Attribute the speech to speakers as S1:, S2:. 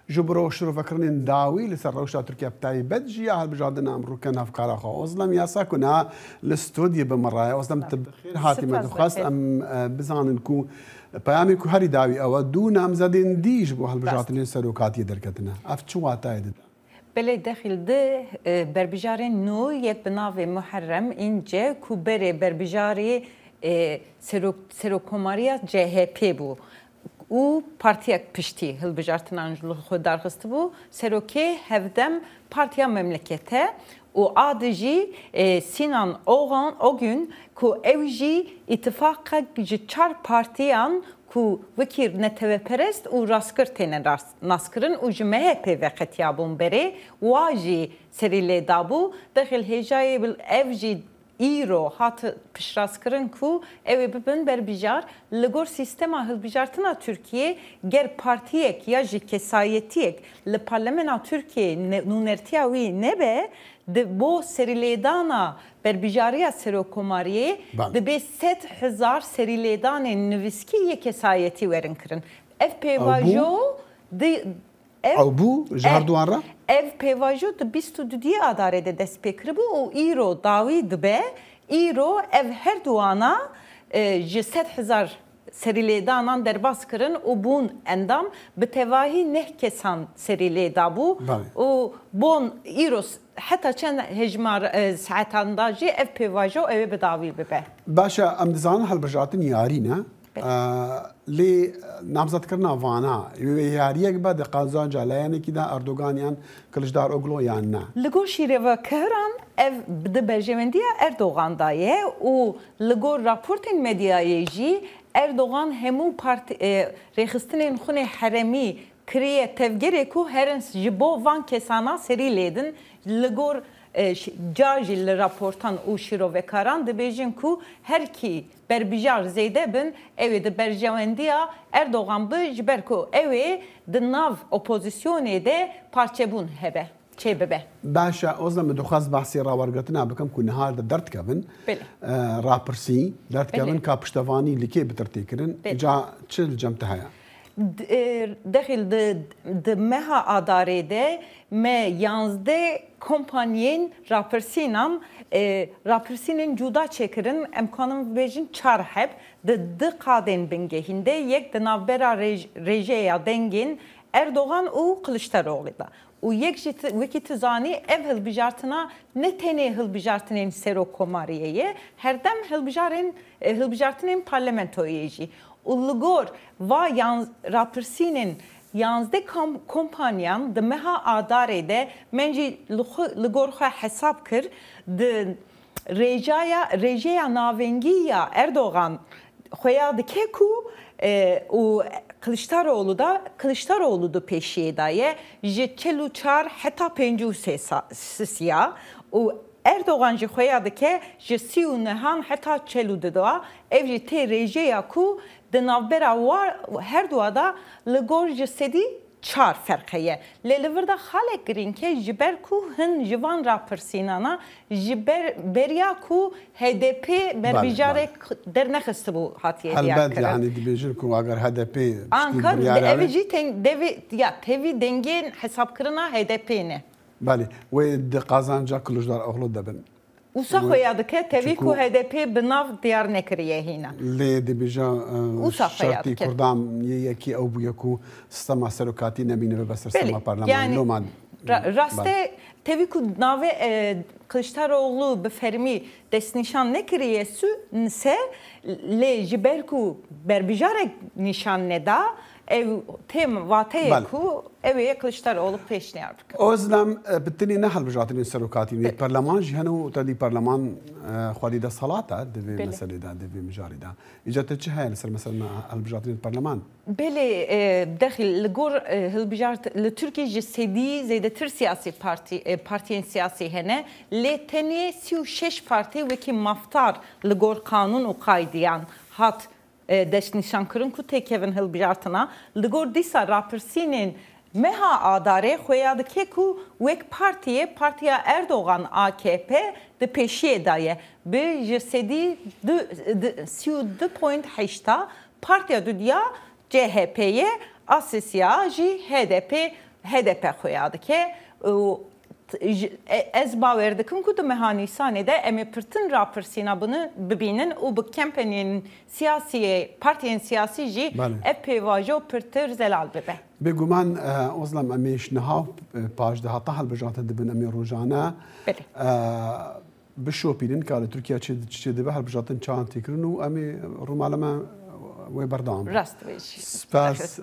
S1: جبرو شروع فكرين داوي لسروشة تركيا بتاعي بدجي على بجادنا أمرو كان أفكار أخو أصلا ياسا كنا الاستوديو بمرة أصلا تبخير هاتي ما تخص أم بزان نكو بيامي كو هاري داوي أو دون أم زادين ديج بو هالبجادنا سروكات يدركتنا أفتشوا عتايد
S2: بله داخل ده بربجارين نو یک بناو محرم اینجا کوبره بربجاری سروکوماریا CHP بو او partiyek pişti hilbijartınan xwe darxist bû serokê hevdem partiya memlekete û adı jî Sinan Oğan o gün ku ew jî îtifaqek ji çar partiyan ku wekî netewperest û rastkir têne naskirin û ji MHP veqetiya bûn berê wa jî serî lê dabû dexil hêjayê bil ev jî îro hat pişraskirin ku ew ê bibin berbijar li gor sîstema hilbijartina Tirkiye ger partiyek ya jî kesayetiyek li parlamena Tirkiye nûnertiya wî nebe bo serîlêdana berbijariya Serokkomariyê dibe 100,000 serîlêdanên nivîskî yê kesayetî werin kirin. Ev pêvajo
S1: Ew bû ji her duwan re?
S2: Ev pêvajo di 22 adarê de dest pê kiribû û îro dawî dibe îro ev her duwana ji 100,000 serîlêdanan derbas kirin û bûn endam bi tevahî neh kesan serîlê dabû û bon îro heta çend hejmar saetan da jî ev pêvajo ew ê bi dawî bibe.
S1: Başa em dizanin hilbijartin yarî ne? لێ نامزەتکردنا vana یاریەک بە di qazanca layanekî de Erdoganiyan Kiliçdar Oglo yan ne?
S2: Li gor şîrevekeran ev di berjevendiya Erdogan da ye û li gor raportên medyayê jî Erdogan hemû rêxistinên xunê heremî kiriye tevgerê ku herin ji bo van kesana serî lêdin li gor car jî li raportan û şîrovekaran dibêjin ku herkî berbijar zêde bin ew ê di berjewendiya Erdogan bi ji ber ku ew ê di nav opozisyonê de parçebûn hebe çê bibe.
S1: Başa o zaman dixwaz bahsê rawergetina bikim ku nihar de derdkevin rapirsî derdkevin ka piştevanî li kê bitirtêkirin ca çi cem te heye?
S2: Dexil di meha adarê de me yanzdê kompanyên rapirsînan rapirsînên cuda çêkirin em kanin bêjin çar heb di qadên bingehîn de yek di navbera rêjeya dengên Erdogan û Kılıçdaroğlu da. û yek jî wekî tu zanî ev hilbijartina ne tenê hilbijartinên Serokkomariyê ye herdem hilbijartinên parlamentoyê jî. û li gor va rapirsînên yanzdê kompanyan di meha adarê de min jî li gor xwe hesab kir di rêjeya navengî ya Erdogan xweya dike ku û Kılıçdaroğlu du pêşiyê daye ji 44 heta 53 ya û Erdogan jî xweya dike ji 39 heta 42 ev jî tê rêjeya ku di navbera her duwa da li gor ji sedî çar ferq heye. Lê li vir de xalek girînke ji ber ku hin ji van rapirsînana ji beriya ku HDP berbijarek dernexistibû hatiye diyar kirin.
S1: Yani dibêjin ku eger HDP
S2: ankar ev jî tevî dengên hesabkirina HDP ne?
S1: Belê wê di qazanca Kılıçdaroğlu dibin.
S2: Wisa xweya dike tevî ku HDP bi nav diyar nekiriye hîne.
S1: Lê dibêje şertî Kurdan yekî ew bûye ku sistema serokatî nebîne be ser sistema parlamentoman.
S2: Rastê tevî ku navê Kılıçdaroğlu bi fermî destnîşan nekiriye se lê ji ber ku berbijarek nîşan neda ev tem vateye ku ev ê Kılıçdaroğlu pêşniyar bike.
S1: Ozlam bitinê ne hilbijartinên serokatî wê parleman jî hene û tedî parleman xwedî de salata divê meselê de divê mijarî de. Îca te çi heye li ser mesela hilbijartinên parleman?
S2: Belê dexil li gor hilbijart li Tirkiye ji sedî zêdetir siyasî partiyên siyasî hene lê tenê 36 partî wekî maftar li gor kanûn û qaydiyan hat destnîşankirin ku têkevin hilbijartina li gor dîsa rapirsînên meha adarê xweya dike ku wek partiya Erdogan AKP di pêşiyê daye bi ji sedî 32.8 partiya dudiya CHP'ye asisiya jî HDP HDP خویاده که از باور دکم که دو مهانیسانه ده امی پرتن راپرسینا bunu ببینن و به کمپانین سیاسی پارتین سیاسی جی اپ واجو پرتر زلال ببه.
S1: بگومان اصلا امیش نها پاجده ها طهل بجات دبن امی روزانه. بشوپیدن که ترکیه چه دبه هر بجاتن چند تکرن و امی رومالما و بردام.
S2: راست ویش.
S1: سپاس.